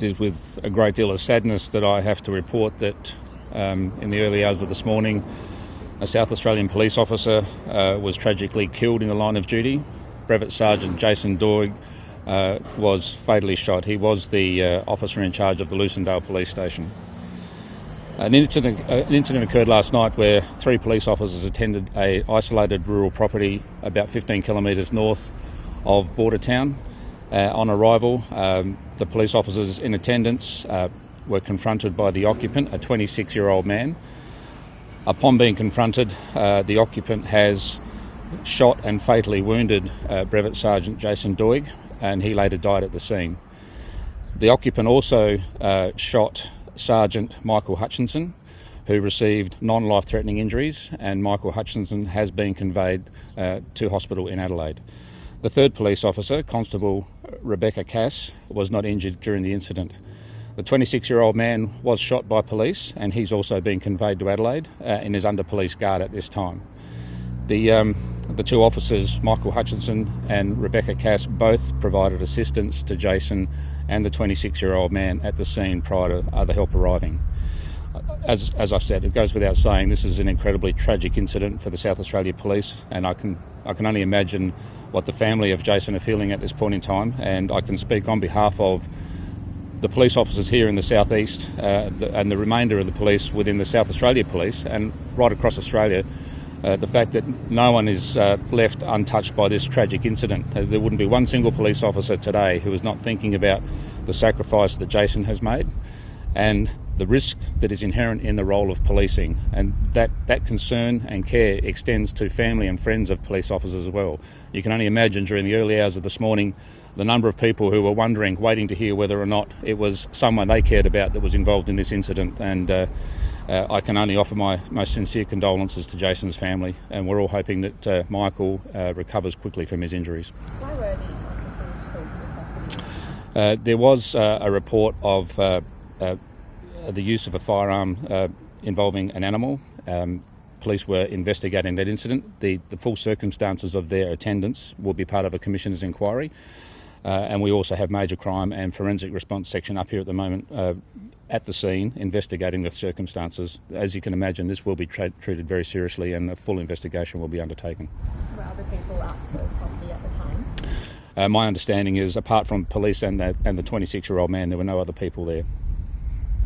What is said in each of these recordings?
is with a great deal of sadness that I have to report that in the early hours of this morning, a South Australian police officer was tragically killed in the line of duty. Brevet Sergeant Jason Doig was fatally shot. He was the officer in charge of the Lucindale Police Station. An incident occurred last night where 3 police officers attended an isolated rural property about 15 kilometres north of Border Town. On arrival, the police officers in attendance were confronted by the occupant, a 26-year-old man. Upon being confronted, the occupant has shot and fatally wounded Brevet Sergeant Jason Doig, and he later died at the scene. The occupant also shot Sergeant Michael Hutchinson, who received non-life-threatening injuries, and Michael Hutchinson has been conveyed to hospital in Adelaide. The third police officer, Constable Rebecca Cass, was not injured during the incident. The 26-year-old man was shot by police, and he's also been conveyed to Adelaide and is under police guard at this time. The 2 officers, Michael Hutchinson and Rebecca Cass, both provided assistance to Jason and the 26-year-old man at the scene prior to other help arriving. As I've said, it goes without saying, this is an incredibly tragic incident for the South Australia Police, and I can only imagine what the family of Jason are feeling at this point in time, and I can speak on behalf of the police officers here in the southeast and the remainder of the police within the South Australia Police and right across Australia. The fact that no one is left untouched by this tragic incident. There wouldn't be one single police officer today who is not thinking about the sacrifice that Jason has made and the risk that is inherent in the role of policing, and that concern and care extends to family and friends of police officers as well. You can only imagine during the early hours of this morning the number of people who were wondering, waiting to hear whether or not it was someone they cared about that was involved in this incident, and I can only offer my most sincere condolences to Jason's family, and we're all hoping that Michael recovers quickly from his injuries. Why were the officers called to the property? There was a report of the use of a firearm involving an animal. Police were investigating that incident. The full circumstances of their attendance will be part of a Commissioner's inquiry. And we also have major crime and forensic response section up here at the moment at the scene investigating the circumstances. As you can imagine, this will be treated very seriously and a full investigation will be undertaken. Were other people at the property at the time? My understanding is, apart from police and the 26-year-old man, there were no other people there.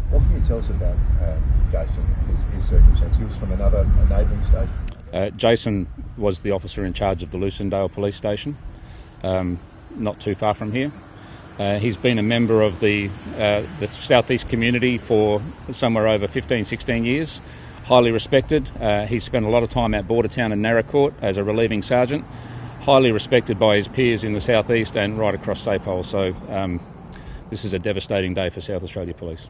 What can you tell us about Jason, his circumstance? He was from a neighbouring station? Jason was the officer in charge of the Lucindale Police Station, not too far from here. He's been a member of the southeast community for somewhere over 15, 16 years, highly respected. He's spent a lot of time at Border Town and Narra as a relieving sergeant, highly respected by his peers in the southeast and right across SAPOL. So this is a devastating day for South Australia Police.